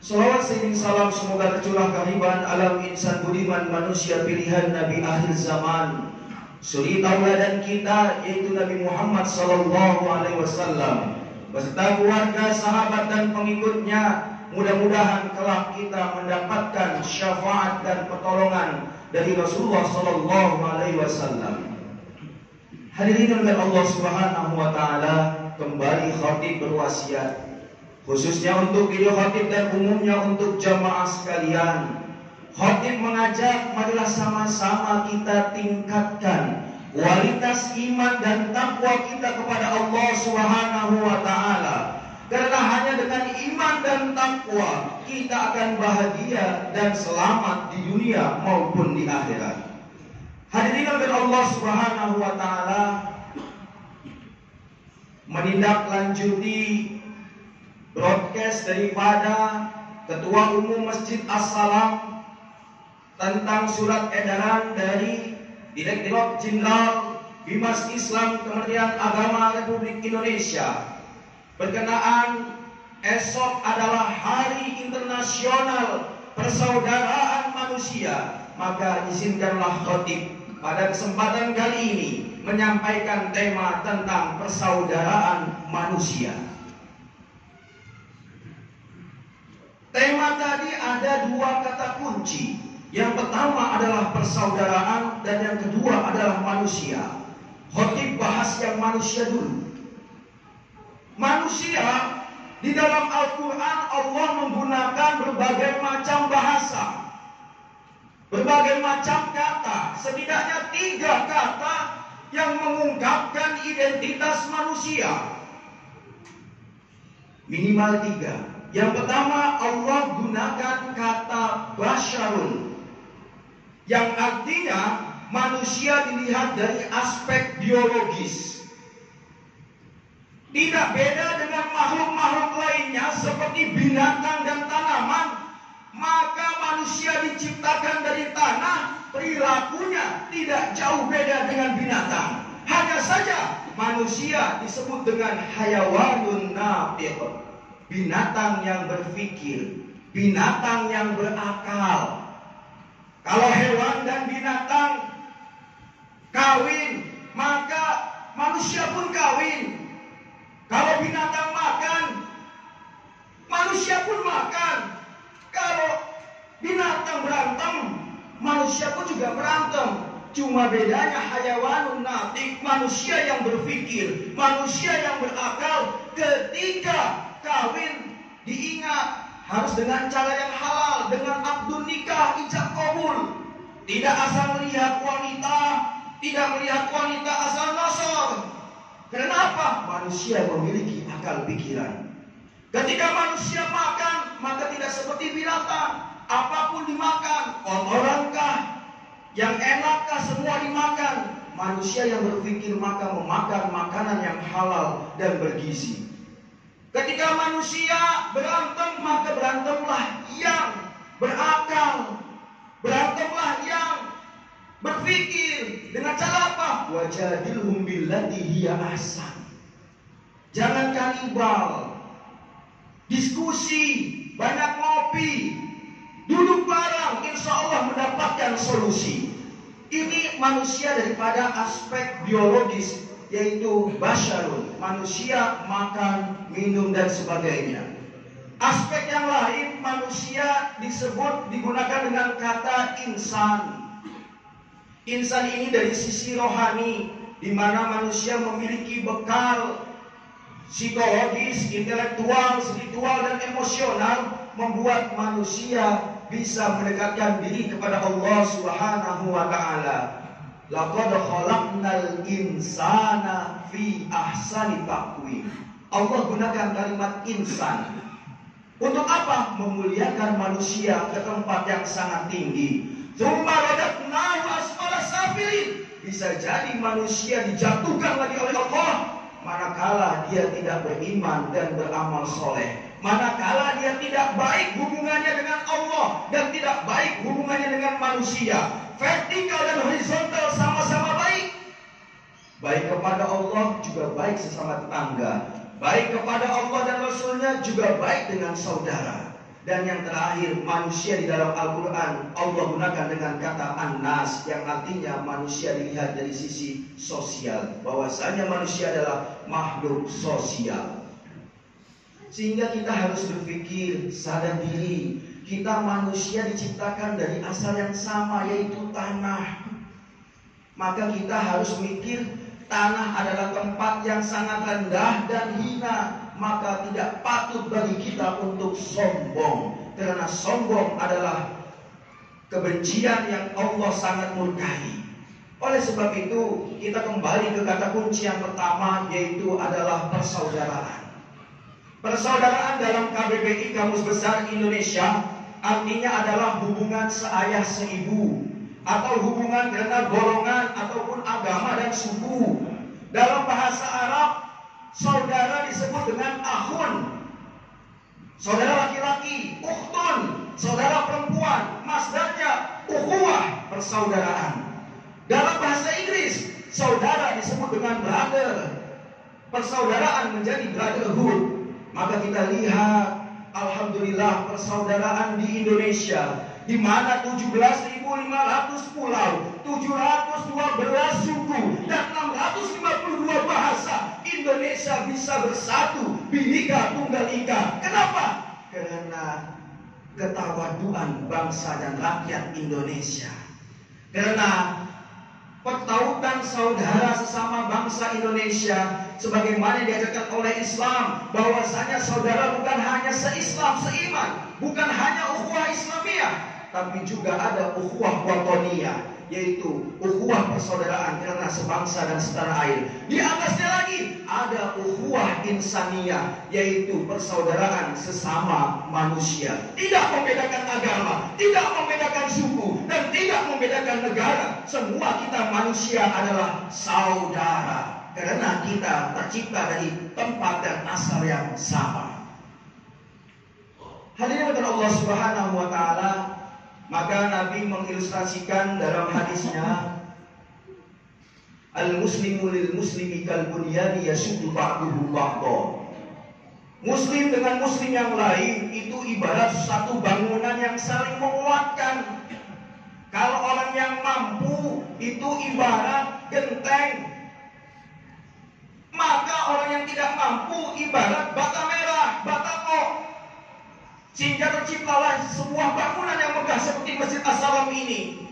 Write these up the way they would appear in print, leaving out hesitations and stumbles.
Salawat seiring salam semoga tercurah kehadiran alam insan budiman manusia pilihan Nabi akhir zaman, suri tauladan kita yaitu Nabi Muhammad sallallahu alaihi wasallam beserta keluarga, sahabat dan pengikutnya. Mudah-mudahan kelak kita mendapatkan syafaat dan pertolongan dari Rasulullah sallallahu alaihi wasallam. Hadirin oleh Allah Subhanahu wa taala, kembali khatib berwasiat khususnya untuk video khatib dan umumnya untuk jamaah sekalian. Khatib mengajak marilah sama-sama kita tingkatkan kualitas iman dan takwa kita kepada Allah Subhanahu wa taala. Karena hanya dengan iman dan takwa kita akan bahagia dan selamat di dunia maupun di akhirat. Hadirin oleh Allah Subhanahu wa taala, menindaklanjuti broadcast daripada Ketua Umum Masjid As-Salam tentang surat edaran dari Direktorat Jenderal Bimas Islam Kementerian Agama Republik Indonesia berkenaan esok adalah Hari Internasional Persaudaraan Manusia, maka izinkanlah khatib pada kesempatan kali ini menyampaikan tema tentang persaudaraan manusia. Tema tadi ada dua kata kunci. Yang pertama adalah persaudaraan dan yang kedua adalah manusia. Khatib bahas yang manusia dulu. Manusia di dalam Al-Quran Allah menggunakan berbagai macam bahasa, berbagai macam kata, setidaknya 3 kata yang mengungkapkan identitas manusia. Minimal 3. Yang pertama, Allah gunakan kata basyarun, yang artinya manusia dilihat dari aspek biologis. Tidak beda dengan makhluk-makhluk lainnya seperti binatang dan tanaman. Maka manusia diciptakan dari tanah, perilakunya tidak jauh beda dengan binatang. Hanya saja manusia disebut dengan hayawanun nafiq, binatang yang berpikir, binatang yang berakal. Kalau hewan dan binatang kawin, maka manusia pun kawin. Kalau binatang makan, manusia pun makan. Kalau binatang berantem, manusia pun juga berantem. Cuma bedanya hayawanun natik, manusia yang berpikir, manusia yang berakal. Ketika kawin diingat harus dengan cara yang halal, dengan akdun nikah, ijab qabul. Tidak asal melihat wanita, tidak melihat wanita asal nosor. Kenapa? Manusia memiliki akal pikiran. Ketika manusia makan, maka tidak seperti binatang. Apapun dimakan, kotorankah, yang enakkah, semua dimakan. Manusia yang berpikir maka memakan makanan yang halal dan bergizi. Ketika manusia berantem, maka berantemlah yang berakal, berantemlah yang berpikir. Dengan cara apa? Wajadilhum billati hiya ahsan. Jangan kanibal, diskusi, banyak ngopi, duduk bareng, insya Allah mendapatkan solusi. Ini manusia daripada aspek biologis, yaitu basyarun, manusia makan, minum dan sebagainya. Aspek yang lain, manusia disebut digunakan dengan kata insan. Insan ini dari sisi rohani, di mana manusia memiliki bekal psikologis, intelektual, spiritual dan emosional, membuat manusia bisa mendekatkan diri kepada Allah Subhanahu wa taala. Laqad khalaqnal insana fi ahsani taqwim. Allah gunakan kalimat insan. Untuk apa? Memuliakan manusia ke tempat yang sangat tinggi. Tsumma radadnahu asfala safilin. Bisa jadi manusia dijatuhkan lagi oleh Allah manakala dia tidak beriman dan beramal soleh, manakala dia tidak baik hubungannya dengan Allah dan tidak baik hubungannya dengan manusia. Vertikal dan horizontal sama-sama baik. Baik kepada Allah juga baik sesama tetangga, baik kepada Allah dan Rasulnya juga baik dengan saudara. Dan yang terakhir, manusia di dalam Al-Quran Allah gunakan dengan kata an-nas, yang artinya manusia dilihat dari sisi sosial, bahwasanya manusia adalah makhluk sosial. Sehingga kita harus berpikir, sadar diri, kita manusia diciptakan dari asal yang sama, yaitu tanah. Maka kita harus mikir, tanah adalah tempat yang sangat rendah dan hina. Maka tidak patut bagi kita untuk sombong, karena sombong adalah kebencian yang Allah sangat murkai. Oleh sebab itu, kita kembali ke kata kunci yang pertama, yaitu adalah persaudaraan. Persaudaraan dalam KBBI Kamus Besar Indonesia artinya adalah hubungan seayah seibu, atau hubungan karena golongan ataupun agama dan suku. Dalam bahasa Arab, saudara disebut dengan akhun, saudara laki-laki, ukhtun, saudara perempuan, masdarnya ukhuwah, persaudaraan. Dalam bahasa Inggris, saudara disebut dengan brother, persaudaraan menjadi brotherhood. Maka kita lihat, alhamdulillah, persaudaraan di Indonesia, di mana 17.500 pulau, 712 suku, dan 652 bahasa, Indonesia bisa bersatu, Bhinneka Tunggal Ika. Kenapa? Karena ketawaduan bangsa dan rakyat Indonesia. Karena pertautan saudara sesama bangsa Indonesia, sebagaimana diajarkan oleh Islam, bahwasanya saudara bukan hanya se-Islam, seiman, bukan hanya ukhuwah Islamiyah, tapi juga ada ukhuwah watoniyah, yaitu ukhuwah persaudaraan karena sebangsa dan setanah air. Di atasnya lagi ada ukhuwah insaniyah, yaitu persaudaraan sesama manusia. Tidak membedakan agama, tidak membedakan suku, dan tidak membedakan negara. Semua kita manusia adalah saudara, karena kita tercipta dari tempat dan asal yang sama. Hadirin Allah Subhanahu wa Ta'ala, maka Nabi mengilustrasikan dalam hadisnya, al-muslimu lil muslimi kal bunyani yashuddu ba'duhu ba'dha. Muslim dengan muslim yang lain itu ibarat satu bangunan yang saling menguatkan. Kalau orang yang mampu itu ibarat genteng, maka orang yang tidak mampu ibarat bata merah, batako. Sehingga terciptalah sebuah bangunan yang megah seperti Masjid As-Salam ini.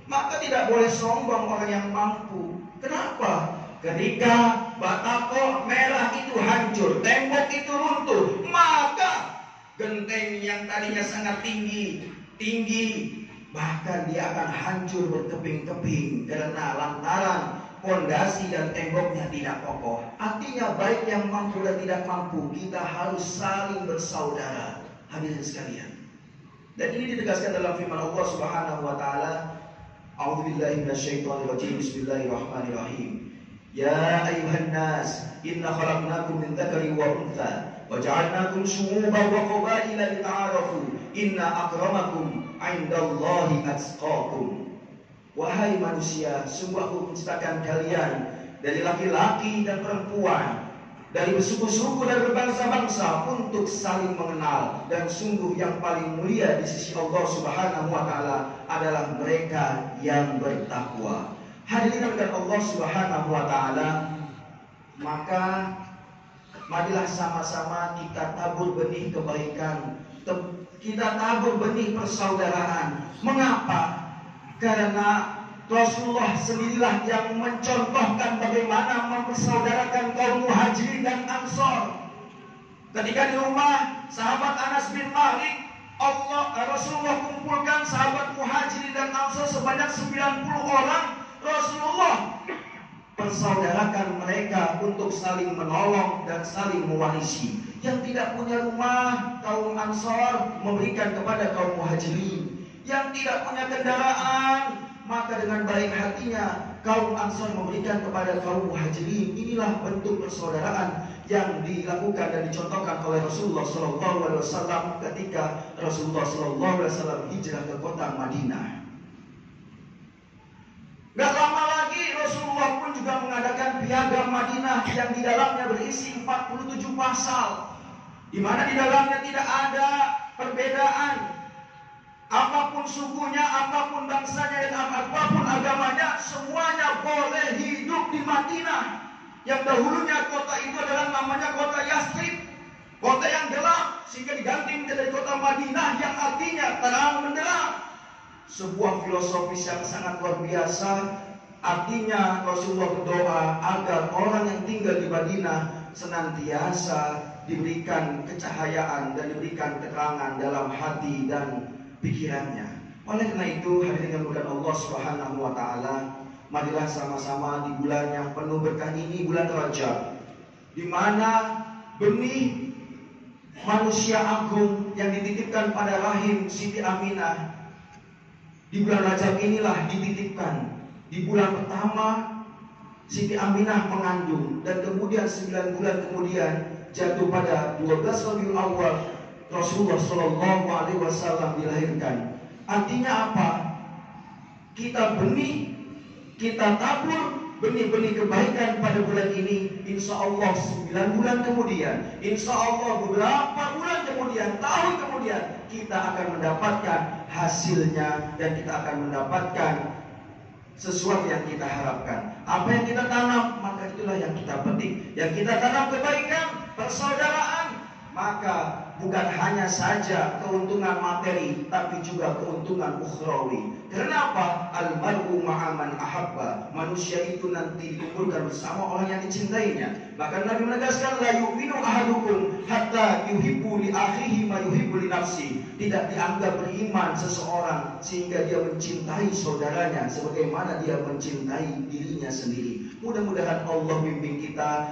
Maka tidak boleh sombong orang yang mampu. Kenapa? Ketika batako merah itu hancur, tembok itu runtuh, maka genteng yang tadinya sangat tinggi, bahkan dia akan hancur berkeping-keping karena lantaran pondasi dan temboknya tidak kokoh. Artinya baik yang mampu dan tidak mampu, kita harus saling bersaudara. Hadirin sekalian, dan ini ditegaskan dalam firman Allah Subhanahu wa Ta'ala, a'udzubillahi minasyaitonirrajim, bismillahirrahmanirrahim. Ya ayuhan nas, inna khalaqnakum min dzakarin wa untha wa ja'alnakum syu'uban wa qabaila lita'arafu, inna akramakum 'indallahi atqakum. Wahai manusia, sungguh aku menciptakan kalian dari laki-laki dan perempuan, dari bersuku-suku dan berbangsa-bangsa untuk saling mengenal, dan sungguh yang paling mulia di sisi Allah Subhanahu wa Ta'ala adalah mereka yang bertakwa. Hadirin dan Allah Subhanahu wa Ta'ala, maka marilah sama-sama kita tabur benih kebaikan, kita tabur benih persaudaraan. Mengapa? Karena Rasulullah sendirilah yang mencontohkan bagaimana mempersaudarakan kaum Muhajirin dan Ansor. Ketika di rumah sahabat Anas bin Malik, Rasulullah kumpulkan sahabat Muhajirin dan Ansor sebanyak 90 orang. Rasulullah persaudarakan mereka untuk saling menolong dan saling mewarisi. Yang tidak punya rumah, kaum Ansor memberikan kepada kaum Muhajirin. Yang tidak punya kendaraan, maka dengan baik hatinya kaum Ansor memberikan kepada kaum Muhajirin. Inilah bentuk persaudaraan yang dilakukan dan dicontohkan oleh Rasulullah SAW ketika Rasulullah SAW hijrah ke kota Madinah. Gak lama lagi Rasulullah pun juga mengadakan piagam Madinah yang di dalamnya berisi 47 pasal, di mana di dalamnya tidak ada perbedaan. Apapun sukunya, apapun bangsanya, dan apapun agamanya, semuanya boleh hidup di Madinah. Yang dahulunya kota itu adalah namanya kota Yathrib, kota yang gelap, sehingga diganti menjadi kota Madinah yang artinya terang benderang. Sebuah filosofis yang sangat luar biasa. Artinya Rasulullah berdoa agar orang yang tinggal di Madinah senantiasa diberikan kecahayaan dan diberikan keterangan dalam hati dan pikirannya. Oleh karena itu, hadirin yang dimuliakan Allah Subhanahu wa taala, marilah sama-sama di bulan yang penuh berkah ini, bulan Rajab, di mana benih manusia agung yang dititipkan pada rahim Siti Aminah di bulan Rajab inilah dititipkan. Di bulan pertama Siti Aminah mengandung, dan kemudian 9 bulan kemudian jatuh pada 12 Rabiul Awal Rasulullah Shallallahu Alaihi Wasallam dilahirkan. Artinya apa? Kita benih, kita tabur benih-benih kebaikan pada bulan ini. Insya Allah 9 bulan kemudian, insya Allah beberapa bulan kemudian, tahun kemudian, kita akan mendapatkan hasilnya dan kita akan mendapatkan sesuatu yang kita harapkan. Apa yang kita tanam, maka itulah yang kita petik. Yang kita tanam kebaikan, persaudaraan, maka bukan hanya saja keuntungan materi, tapi juga keuntungan ukhrawi. Kenapa? Al-mar'u ma'aman ahabba. Manusia itu nanti dikumpulkan bersama orang yang dicintainya. Bahkan Nabi menegaskan, la yu'minu ahadukum hatta yuhibbu li akhihi ma yuhibbu li nafsi. Tidak dianggap beriman seseorang sehingga dia mencintai saudaranya sebagaimana dia mencintai dirinya sendiri. Mudah-mudahan Allah bimbing kita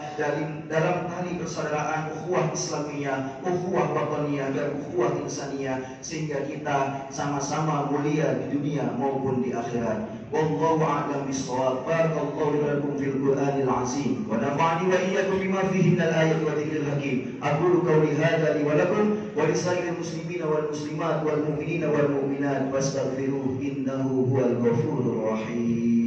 dalam tali persaudaraan, ukhuwah Islamiyah, ukhuwah wataniyah, dan ukhuwah insaniyah, sehingga kita sama-sama mulia di dunia maupun di akhirat. Wallahu a'lam bishawab. Barakallahu lakum fil Qur'anil azim wa nafa'ani wa iyyakum bima fihi minal ayati wa dzikril hakim. Aqulu qawli hadza li wa lakum wa lisairil muslimina wal muslimat wal mu'minina wal mu'minat wastaghfiruhu innahu huwal ghafurur rahim.